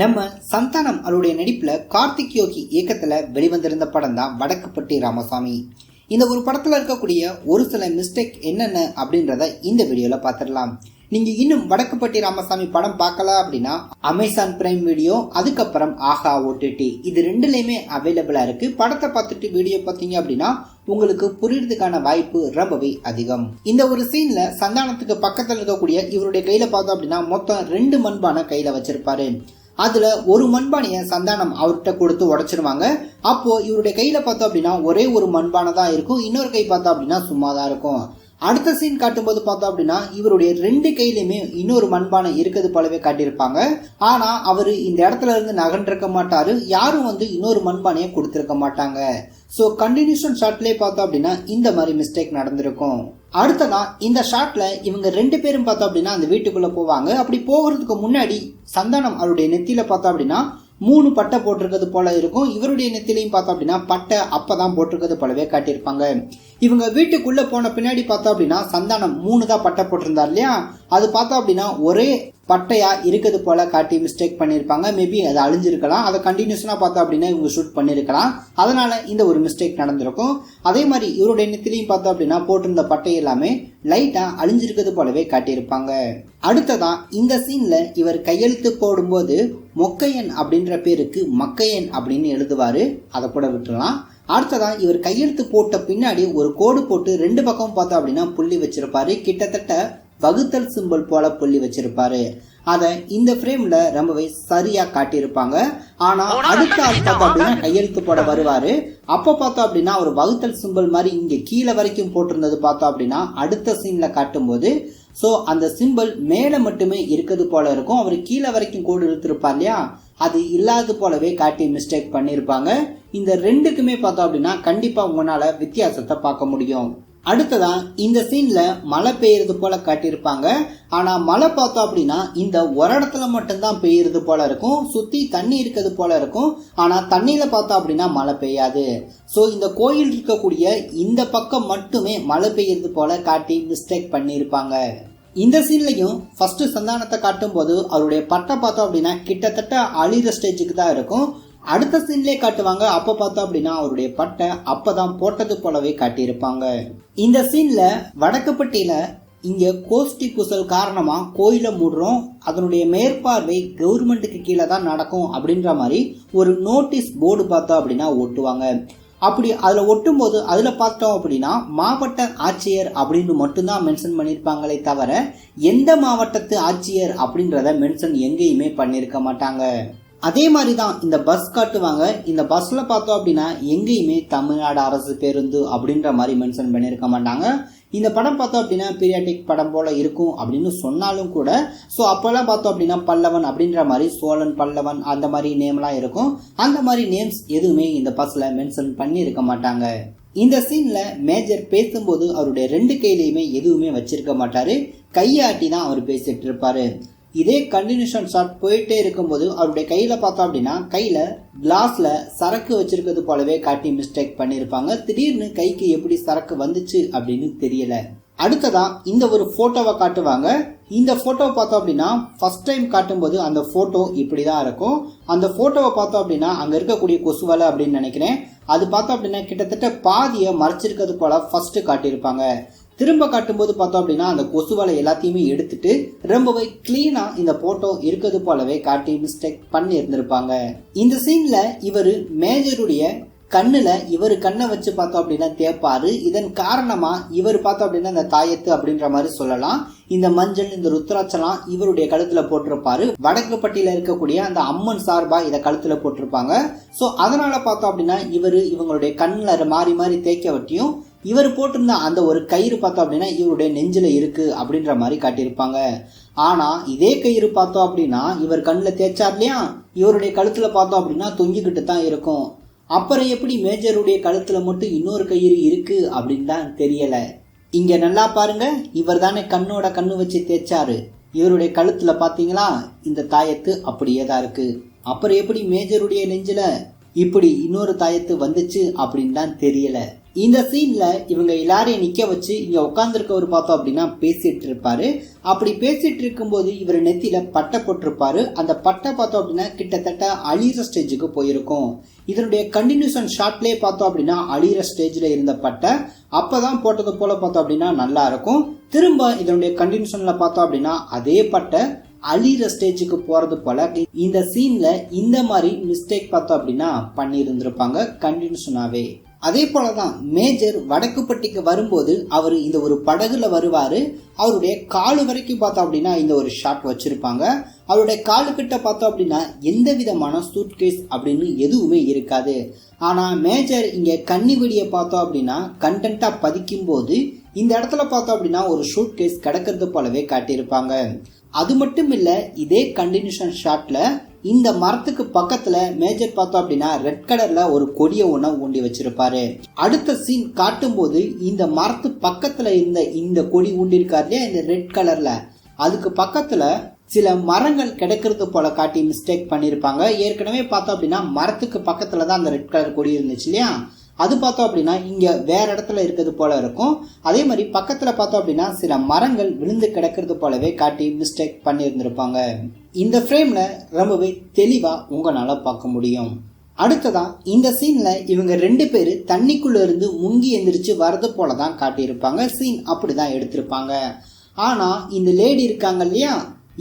நம்ம சந்தானம் அவருடைய நடிப்புல கார்த்திக் யோகி இயக்கத்துல வெளிவந்திருந்த படம் தான் வடக்குப்பட்டி ராமசாமி. இந்த ஒரு படத்துல இருக்கக்கூடிய ஒரு சில மிஸ்டேக் என்னென்ன அப்படின்றத இந்த வீடியோல பாத்திரலாம். நீங்க இன்னும் வடக்குப்பட்டி ராமசாமி படம் பார்க்கல அப்படின்னா அமேசான் பிரைம் வீடியோ, அதுக்கப்புறம் ஆஹா ஓடிடி, இது ரெண்டுலயுமே அவைலபிளா இருக்கு. படத்தை பார்த்துட்டு வீடியோ பார்த்தீங்க அப்படின்னா உங்களுக்கு புரியறதுக்கான வாய்ப்பு ரொம்பவே அதிகம். இந்த ஒரு சீன்ல சந்தானத்துக்கு பக்கத்துல இருக்கக்கூடிய இவருடைய கையில பார்த்தோம் அப்படின்னா மொத்தம் 2 மண்பானை கையில வச்சிருப்பாரு. அதுல ஒரு மண்பானைய சந்தானம் அவர்கிட்ட கொடுத்து உடைச்சிருவாங்க. அப்போ இவருடைய கையில பார்த்தோம் அப்படின்னா ஒரே ஒரு மண்பானை தான் இருக்கும், இன்னொரு கை பார்த்தோம் அப்படின்னா சும்மாதான் இருக்கும். அடுத்த சீன் காட்டும்போது பார்த்தோம் அப்படின்னா இவருடைய 2 கையிலுமே இன்னொரு மண்பானை இருக்கிறது போலவே காட்டியிருப்பாங்க. ஆனா அவரு இந்த இடத்துல இருந்து நகர்ந்திருக்க மாட்டாரு, யாரும் இன்னொரு மண்பானையை கொடுத்திருக்க மாட்டாங்க. சோ கண்டினியூஷன் ஷாட்லயே பார்த்தோம் அப்படின்னா இந்த மாதிரி மிஸ்டேக் நடந்திருக்கும். அடுத்ததா இந்த ஷாட்ல இவங்க 2 பேரும் பார்த்தோம் அப்படின்னா அந்த வீட்டுக்குள்ள போவாங்க. அப்படி போகிறதுக்கு முன்னாடி சந்தானம் அவருடைய நெத்தியில பார்த்தோம் அப்படின்னா 3 பட்டை போட்டிருக்கிறது போல இருக்கும். இவருடைய நெத்திலையும் பார்த்தோம் அப்படின்னா பட்டை அப்பதான் போட்டிருக்கிறது போலவே காட்டியிருப்பாங்க. இவங்க வீட்டுக்குள்ள போன பின்னாடி பார்த்தோம் அப்படின்னா சந்தானம் 3 தான் பட்டை போட்டிருந்தார் இல்லையா, அது பார்த்தோம் அப்படின்னா ஒரே பட்டையா இருக்கிறது போல காட்டி மிஸ்டேக் பண்ணிருப்பாங்க. மேபி அது அழிஞ்சிருக்கலாம், அதை கண்டினியூஷனா பார்த்தோம் அப்படின்னா இவங்க ஷூட் பண்ணிருக்கலாம், அதனால இந்த ஒரு மிஸ்டேக் நடந்திருக்கும். அதே மாதிரி இவருடைய நெத்திலையும் பார்த்தோம் அப்படின்னா போட்டிருந்த பட்டை எல்லாமே லைட்டா அழிஞ்சிருக்கிறது போலவே காட்டியிருப்பாங்க. அடுத்ததா இந்த சீன்ல இவர் கையெழுத்து போடும்போது மொக்கையன் அப்படின்ற பேருக்கு மக்கையன் அப்படின்னு எழுதுவாரு, அதை கூட விட்டுறலாம். அடுத்ததா இவர் கையெழுத்து போட்ட பின்னாடி ஒரு கோடு போட்டு 2 பக்கம் பார்த்தோம் அப்படின்னா புள்ளி வச்சிருப்பாரு, கிட்டத்தட்ட வகுத்தல் சிம்பிள் போல புள்ளி வச்சிருப்பாரு. அத இந்த ஃப்ரேம்ல ரொம்பவே சரியா காட்டியிருப்பாங்க. ஆனா அடுத்த ஆள் பார்த்தோம் அப்படின்னா கையெழுத்து போட வருவாரு, அப்ப பார்த்தோம் அப்படின்னா ஒரு வகுத்தல் சிம்பிள் மாதிரி இங்க கீழே வரைக்கும் போட்டிருந்தது பார்த்தோம் அப்படின்னா அடுத்த சீன்ல காட்டும் போது சோ அந்த சிம்பிள் மேல மட்டுமே இருக்கிறது போல இருக்கும். அவர் கீழே வரைக்கும் கோடு இழுத்திருப்பார் இல்லையா, அது இல்லாத போலவே காட்டி மிஸ்டேக் பண்ணிருப்பாங்க. இந்த 2க்குமே பார்த்தோம் அப்படின்னா கண்டிப்பா உங்களால வித்தியாசத்தை பார்க்க முடியும். அடுத்ததா இந்த சீன்ல மழை பெய்யறது போல காட்டியிருப்பாங்க. ஆனா மழை பார்த்தோம் அப்படின்னா இந்த ஒரு இடத்துல மட்டும்தான் பெய்யறது போல இருக்கும், சுத்தி தண்ணி இருக்கிறது போல இருக்கும். ஆனா தண்ணியில பார்த்தோம் அப்படின்னா மழை பெய்யாது. சோ இந்த கோயில் இருக்கக்கூடிய இந்த பக்கம் மட்டுமே மழை பெய்யறது போல காட்டி மிஸ்டேக் பண்ணியிருப்பாங்க. இந்த சீன்லயும் ஃபர்ஸ்ட் சந்தானத்தை காட்டும் போது அவருடைய பட்டை பார்த்தோம் அப்படின்னா கிட்டத்தட்ட அழிகிற ஸ்டேஜுக்கு தான் இருக்கும். அடுத்த சீன்லயே காட்டுவாங்க, அப்ப பார்த்தோம் அப்படின்னா அவருடைய பட்டை அப்பதான் போட்டது போலவே காட்டியிருப்பாங்க. இந்த சீன்ல வடக்குப்பட்டியில இங்க கோஷ்டி குசல் காரணமா கோயில மூடுறோம், அதனுடைய மேற்பார்வை கவர்மெண்ட்டுக்கு கீழே தான் நடக்கும் அப்படின்ற மாதிரி ஒரு நோட்டீஸ் போர்டு பார்த்தோம் அப்படின்னா ஒட்டுவாங்க. அப்படி அதுல ஒட்டும் போது அதுல பார்த்தோம் அப்படின்னா மாவட்ட ஆட்சியர் அப்படின்னு மட்டும்தான் மென்ஷன் பண்ணிருப்பாங்களே தவிர எந்த மாவட்டத்து ஆட்சியர் அப்படின்றத மென்ஷன் எங்கேயுமே பண்ணிருக்க மாட்டாங்க. அதே மாதிரிதான் இந்த பஸ் காட்டுவாங்க, இந்த பஸ்ல பார்த்தோம் அப்படின்னா எங்கேயுமே தமிழ்நாடு அரசு பேருந்து அப்படின்ற மாதிரி மென்ஷன் பண்ணிருக்க மாட்டாங்க. இந்த படம் பார்த்தோம் அப்படின்னா பீரியாடிக் படம் போல இருக்கும் அப்படின்னு சொன்னாலும் கூட ஸோ அப்போல்லாம் பார்த்தோம் அப்படின்னா பல்லவன் அப்படின்ற மாதிரி சோழன் பல்லவன் அந்த மாதிரி நேம்லாம் இருக்கும். அந்த மாதிரி நேம்ஸ் எதுவுமே இந்த பஸ்ல மென்ஷன் பண்ணி இருக்க மாட்டாங்க. இந்த சீன்ல மேஜர் பேசும்போது அவருடைய 2 கையிலையுமே எதுவுமே வச்சிருக்க மாட்டாரு, கையாட்டி தான் அவர் பேசிட்டு இருப்பாரு. இதே கண்டினியூஷன் ஷாட் போயிட்டே இருக்கும்போது அவருடைய கையில பார்த்தோம் அப்படின்னா கையில கிளாஸ்ல சரக்கு வச்சிருக்கிறது போலவே காட்டி மிஸ்டேக் பண்ணிருப்பாங்க. திடீர்னு கைக்கு எப்படி சரக்கு வந்துச்சு அப்படின்னு தெரியல. அடுத்ததா இந்த ஒரு போட்டோவை காட்டுவாங்க. இந்த போட்டோவை பார்த்தோம் அப்படின்னா ஃபர்ஸ்ட் டைம் காட்டும் போது அந்த போட்டோ இப்படிதான் இருக்கும். அந்த போட்டோவை பார்த்தோம் அப்படின்னா அங்க இருக்கக்கூடிய கொசுவலை அப்படின்னு நினைக்கிறேன், அது பார்த்தோம் அப்படின்னா கிட்டத்தட்ட பாதியை மறைச்சிருக்கிறது போல ஃபர்ஸ்ட் காட்டியிருப்பாங்க. திரும்ப காட்டும்போது பார்த்தோம் அப்படின்னா அந்த கொசுவலை எல்லாத்தையுமே எடுத்துட்டு ரொம்பவே கிளீனா இந்த போட்டோ இருக்கிறது போலவே காட்டி மிஸ்டேக் பண்ணி இருந்திருப்பாங்க. இந்த சீன்ல இவரு மேஜருடைய கண்ணுல இவர் கண்ணை வச்சு பார்த்தோம் அப்படின்னா தேப்பாரு. இதன் காரணமா இவர் பார்த்தோம் அப்படின்னா இந்த தாயத்து அப்படின்ற மாதிரி சொல்லலாம். இந்த மஞ்சள் இந்த ருத்ராட்சலாம் இவருடைய கழுத்துல போட்டிருப்பாரு. வடக்குப்பட்டியில இருக்கக்கூடிய அந்த அம்மன் சார்பா இதை கழுத்துல போட்டிருப்பாங்க. சோ அதனால பார்த்தோம் அப்படின்னா இவங்களுடைய கண்ணுல மாறி மாறி தேய்க்க வட்டியும் இவர் போட்டிருந்த அந்த ஒரு கயிறு பார்த்தோம் அப்படின்னா இவருடைய நெஞ்சில இருக்கு அப்படின்ற மாதிரி காட்டியிருப்பாங்க. ஆனா இதே கயிறு பார்த்தோம் அப்படின்னா இவர் கண்ணுல தேய்ச்சார் இல்லையா, இவருடைய கழுத்துல பார்த்தோம் அப்படின்னா தொங்கிக்கிட்டு தான் இருக்கும். அப்புறம் எப்படி மேஜருடைய கழுத்துல மட்டும் இன்னொரு கயிறு இருக்கு அப்படின்னு தான் தெரியல. இங்க நல்லா பாருங்க, இவர் தானே கண்ணோட கண்ணு வச்சு தேய்ச்சாரு, இவருடைய கழுத்துல பாத்தீங்களா இந்த தாயத்து அப்படியே தான் இருக்கு. அப்புறம் எப்படி மேஜருடைய நெஞ்சில இப்படி இன்னொரு தாயத்து வந்துச்சு அப்படின்னு தான் தெரியல. இந்த சீன்ல இவங்க எல்லாரையும் நிக்க வச்சு இங்க உட்கார்ந்துருக்கவர் பார்த்தோம் அப்படின்னா பேசிட்டு இருப்பாரு. அப்படி பேசிட்டு இருக்கும்போது இவர் நெத்தியில பட்டை போட்டிருப்பாரு. அந்த பட்டை பார்த்தோம் அப்படின்னா கிட்டத்தட்ட அழிகிற ஸ்டேஜுக்கு போயிருக்கும். இதனுடைய கண்டினியூஷன் ஷாட்லயே பார்த்தோம் அப்படின்னா அழிகிற ஸ்டேஜ்ல இருந்த பட்டை அப்பதான் போட்டது போல பார்த்தோம் அப்படின்னா நல்லா இருக்கும். திரும்ப இதனுடைய கண்டினியூஷன்ல பார்த்தோம் அப்படின்னா அதே பட்டை அழிகிற ஸ்டேஜுக்கு போறது போல இந்த சீன்ல இந்த மாதிரி மிஸ்டேக் பார்த்தோம் அப்படின்னா பண்ணி இருந்திருப்பாங்க கண்டினியூஷனாவே. அதே போலதான் மேஜர் வடக்குப்பட்டிக்கு வரும்போது அவர் இந்த ஒரு படகுல வருவாரு. அவருடைய காலு வரைக்கும் பார்த்தோம் அப்படின்னா இந்த ஒரு ஷாட் வச்சிருப்பாங்க. அவருடைய காலு கிட்ட பார்த்தோம் அப்படின்னா எந்த விதமான சூட்கேஸ் அப்படின்னு எதுவுமே இருக்காது. ஆனா மேஜர் இங்க கன்னி வெடியை பார்த்தோம் அப்படின்னா கண்டென்ட்டா பதிக்கும் போது இந்த இடத்துல பார்த்தோம் அப்படின்னா ஒரு சூட்கேஸ் கிடக்கிறது போலவே காட்டியிருப்பாங்க. அது மட்டும் இல்ல, இதே கண்டினியூஷன் ஷாட்ல இந்த மரத்துக்கு பக்கத்துல மேஜர் பார்த்தோம் அப்படின்னா ரெட் கலர்ல ஒரு கொடியை ஒண்ண ஊண்டி வச்சிருப்பாரு. அடுத்த சீன் காட்டும் போது இந்த மரத்து பக்கத்துல இருந்த இந்த கொடி ஊண்டி இருக்காரு இல்லையா, இந்த ரெட் கலர்ல, அதுக்கு பக்கத்துல சில மரங்கள் கிடைக்கிறது போல காட்டி மிஸ்டேக் பண்ணிருப்பாங்க. ஏற்கனவே பார்த்தோம் அப்படின்னா மரத்துக்கு பக்கத்துல தான் அந்த ரெட் கலர் கொடி இருந்துச்சு இல்லையா, அது பார்த்தோம் அப்படின்னா இங்க வேற இடத்துல இருக்கிறது போல இருக்கும். அதே மாதிரி பக்கத்துல பார்த்தோம் அப்படின்னா சில மரங்கள் விழுந்து கிடக்கிறது போலவே காட்டி மிஸ்டேக் பண்ணியிருந்திருப்பாங்க. இந்த ஃப்ரேம்ல ரொம்பவே தெளிவா உங்களால பார்க்க முடியும். அடுத்ததான் இந்த சீன்ல இவங்க 2 பேரு தண்ணிக்குள்ள இருந்து முங்கி எந்திரிச்சு வரது போலதான் காட்டியிருப்பாங்க. சீன் அப்படிதான் எடுத்திருப்பாங்க. ஆனா இந்த லேடி இருக்காங்க இல்லையா,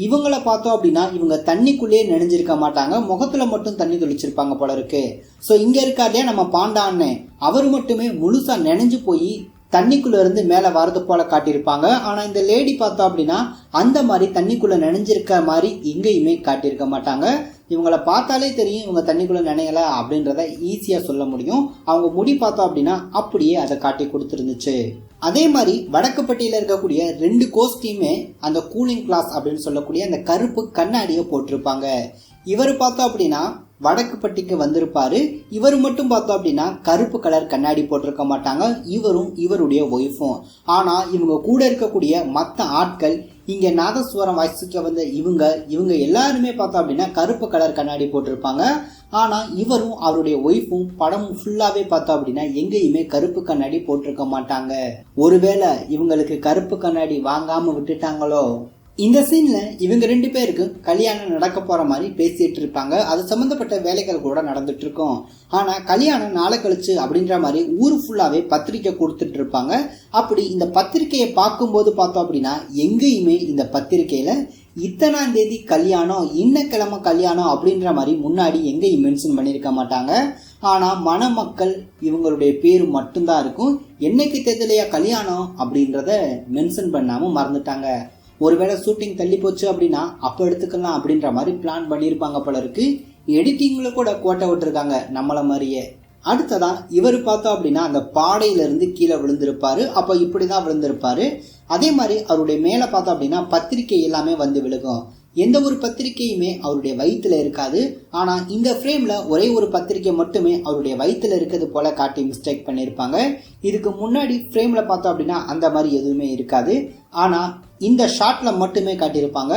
இவங்கள பார்த்தோம் அப்படின்னா இவங்க தண்ணிக்குள்ளேயே நெனைஞ்சிருக்க மாட்டாங்க, முகத்துல மட்டும் தண்ணி தெளிச்சிருப்பாங்க போல இருக்கு. சோ இங்க இருக்கா இல்லையா நம்ம பாண்டான்னு, அவர் மட்டுமே முழுசா நெனைஞ்சு போய் தண்ணிக்குள்ள இருந்து மேல வரது போல காட்டியிருப்பாங்க. ஆனா இந்த லேடி பார்த்தோம் அப்படின்னா அந்த மாதிரி தண்ணிக்குள்ள நெனைஞ்சிருக்க மாதிரி எங்கேயுமே காட்டியிருக்க மாட்டாங்க. இவங்கள பார்த்தாலே தெரியும் இவங்க தண்ணிக்குள்ள நினைக்கல அப்படின்றத ஈஸியா சொல்ல முடியும். அவங்க முடி பார்த்தோம் அப்படின்னா அப்படியே அதை காட்டி கொடுத்துருந்துச்சு. அதே மாதிரி வடக்குப்பட்டியில இருக்கக்கூடிய 2 கோஸ்டியுமே அந்த கூலிங் கிளாஸ் அப்படின்னு சொல்லக்கூடிய அந்த கருப்பு கண்ணாடியை போட்டிருப்பாங்க. இவர் பார்த்தோம் அப்படின்னா வடக்குப்பட்டிக்கு வந்திருப்பாரு. இவர் மட்டும் பார்த்தோம் அப்படின்னா கருப்பு கலர் கண்ணாடி போட்டிருக்க மாட்டாங்க, இவரும் இவருடைய ஒய்ஃபும். ஆனா இவங்க கூட இருக்கக்கூடிய மற்ற ஆட்கள், இங்க நாதஸ்வரம் வாசிக்க வந்த இவங்க எல்லாருமே பார்த்தோம் அப்படின்னா கருப்பு கலர் கண்ணாடி போட்டிருப்பாங்க. ஆனா இவரும் அவருடைய ஒய்ஃபும் படம் ஃபுல்லாவே பார்த்தோம் அப்படின்னா எங்கேயுமே கருப்பு கண்ணாடி போட்டிருக்க மாட்டாங்க. ஒருவேளை இவங்களுக்கு கருப்பு கண்ணாடி வாங்காம விட்டுட்டாங்களோ. இந்த சீன்ல இவங்க 2 பேருக்கு கல்யாணம் நடக்க போற மாதிரி பேசிட்டு இருப்பாங்க. அது சம்பந்தப்பட்ட வேலைகள் கூட நடந்துட்டு இருக்கும். ஆனா கல்யாணம் நாளை கழிச்சு அப்படின்ற மாதிரி ஊர் ஃபுல்லாவே பத்திரிக்கை கொடுத்துட்டு இருப்பாங்க. அப்படி இந்த பத்திரிக்கையை பார்க்கும்போது பார்த்தோம் அப்படின்னா எங்கேயுமே இந்த பத்திரிக்கையில இத்தனாம் தேதி கல்யாணம், இன்னக்கிழமை கல்யாணம் அப்படின்ற மாதிரி முன்னாடி எங்கேயும் மென்ஷன் பண்ணியிருக்க மாட்டாங்க. ஆனா மணமக்கள் இவங்களுடைய பேரு மட்டும்தான் இருக்கும். என்னைக்கு தெரியலையா கல்யாணம் அப்படின்றத மென்ஷன் பண்ணாம மறந்துட்டாங்க. ஒருவேளை ஷூட்டிங் தள்ளி போச்சு அப்படின்னா அப்ப எடுத்துக்கலாம் அப்படின்ற மாதிரி பிளான் பண்ணியிருப்பாங்க போல இருக்கு. எடிட்டிங்ல கூட கோட்டை விட்டுருக்காங்க நம்மள மாதிரியே. அடுத்ததா இவர் பார்த்தோம் அப்படின்னா அந்த பாடையில இருந்து கீழே விழுந்திருப்பாரு. அப்ப இப்படிதான் விழுந்திருப்பாரு. அதே மாதிரி அவருடைய மேல பார்த்தோம் அப்படின்னா பத்திரிக்கை எல்லாமே வந்து விழுகும். எந்த ஒரு பத்திரிக்கையுமே அவருடைய வயிற்றுல இருக்காது. ஆனா இந்த ஃப்ரேம்ல ஒரே ஒரு பத்திரிக்கை மட்டுமே அவருடைய வயிற்றுல இருக்கிறது போல காட்டி மிஸ்டேக் பண்ணியிருப்பாங்க. இதுக்கு முன்னாடி ஃப்ரேம்ல பார்த்தோம் அப்படின்னா அந்த மாதிரி எதுவுமே இருக்காது. ஆனா இந்த ஷாட்ல மட்டுமே காட்டியிருப்பாங்க.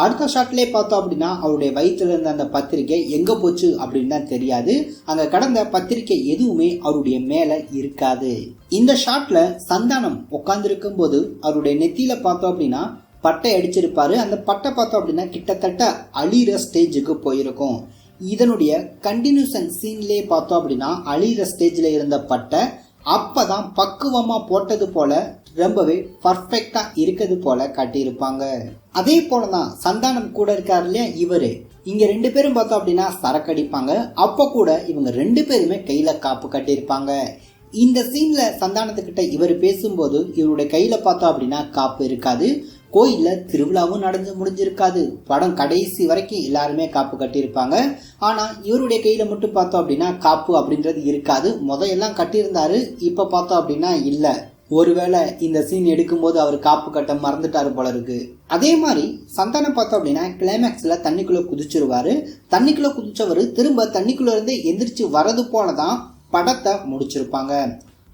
அடுத்த ஷாட்லயே பார்த்தோம் அப்படின்னா அவருடைய வயிற்றுல இருந்த அந்த பத்திரிக்கை எங்க போச்சு அப்படின்னு தான் தெரியாது. அங்க கடந்த பத்திரிக்கை எதுவுமே அவருடைய மேல இருக்காது. இந்த ஷாட்ல சந்தானம் உட்கார்ந்து இருக்கும் போது அவருடைய நெத்தியில பார்த்தோம் அப்படின்னா பட்டை அடிச்சிருப்பாரு. அந்த பட்டை பார்த்தோம் அப்படின்னா கிட்டத்தட்ட அழிகிற ஸ்டேஜுக்கு போயிருக்கும். இதனுடைய கண்டினியூஷன் சீன்லயே பார்த்தோம் அப்படின்னா அழிகிற ஸ்டேஜ்ல இருந்த பட்டை அப்பதான் பக்குவமா போட்டது போல ரொம்பவே பர்ஃபெக்டா இருக்கிறது போல காட்டியிருப்பாங்க. அதே போலதான் சந்தானம் கூட இருக்காரு இல்லையா, இவரு இங்க 2 பேரும் பார்த்தோம் அப்படின்னா சரக்கு அடிப்பாங்க. அப்ப கூட இவங்க 2 பேருமே கையில காப்பு கட்டியிருப்பாங்க. இந்த சீன்ல சந்தானத்துக்கிட்ட இவர் பேசும்போது இவருடைய கையில பார்த்தோம் அப்படின்னா காப்பு இருக்காது. கோயில்ல திருவிழாவும் நடந்து முடிஞ்சிருக்காது. படம் கடைசி வரைக்கும் எல்லாருமே காப்பு கட்டியிருப்பாங்க. ஆனா இவருடைய கையில மட்டும் பார்த்தோம் அப்படின்னா காப்பு அப்படின்றது இருக்காது. எல்லாம் கட்டியிருந்தாரு, இப்ப பார்த்தோம் அப்படின்னா இல்ல. ஒருவேளை இந்த சீன் எடுக்கும் போது அவர் காப்பு கட்ட மறந்துட்டாரு போல இருக்கு. அதே மாதிரி சந்தானம் பார்த்தோம் அப்படின்னா கிளைமேக்ஸ்ல தண்ணிக்குள்ள குதிச்சிருவாரு. தண்ணிக்குள்ள குதிச்சவரு திரும்ப தண்ணிக்குள்ள இருந்து எந்திரிச்சு வரது போலதான் படத்தை முடிச்சிருப்பாங்க.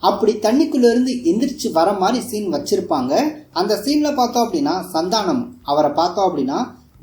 அப்படி தண்ணிக்குள்ள இருந்து எந்திரிச்சு வர மாதிரி சீன் வச்சிருப்பாங்க. அந்த சீன்ல பார்த்தோம் அப்படின்னா சந்தானம் அவரை பார்த்தோம் அப்படின்னா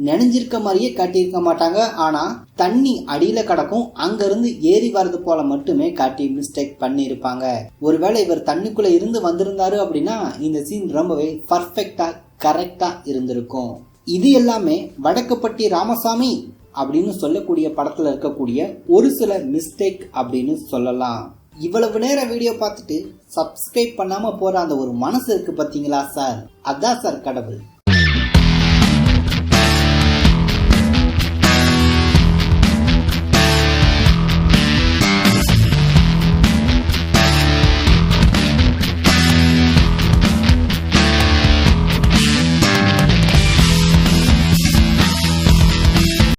நினைஞ்சிருக்க மாதிரியே காட்டியிருக்க மாட்டாங்க. ஆனா தண்ணி அடியில கிடக்கும், அங்க இருந்து ஏறி வர்றது போல மட்டுமே காட்டி மிஸ்டேக் பண்ணி இருப்பாங்க. ஒருவேளை இவர் தண்ணிக்குள்ள இருந்து வந்திருந்தாரு அப்படின்னா இந்த சீன் ரொம்பவே பர்ஃபெக்டா கரெக்டா இருந்திருக்கும். இது எல்லாமே வடக்குப்பட்டி ராமசாமி அப்படின்னு சொல்லக்கூடிய படத்துல இருக்கக்கூடிய ஒரு சில மிஸ்டேக் அப்படின்னு சொல்லலாம். இவ்வளவு நேரம் வீடியோ பார்த்துட்டு சப்ஸ்கிரைப் பண்ணாம போற அந்த ஒரு மனசு இருக்கு பாத்தீங்களா சார், அதான் சார் கடவுள்.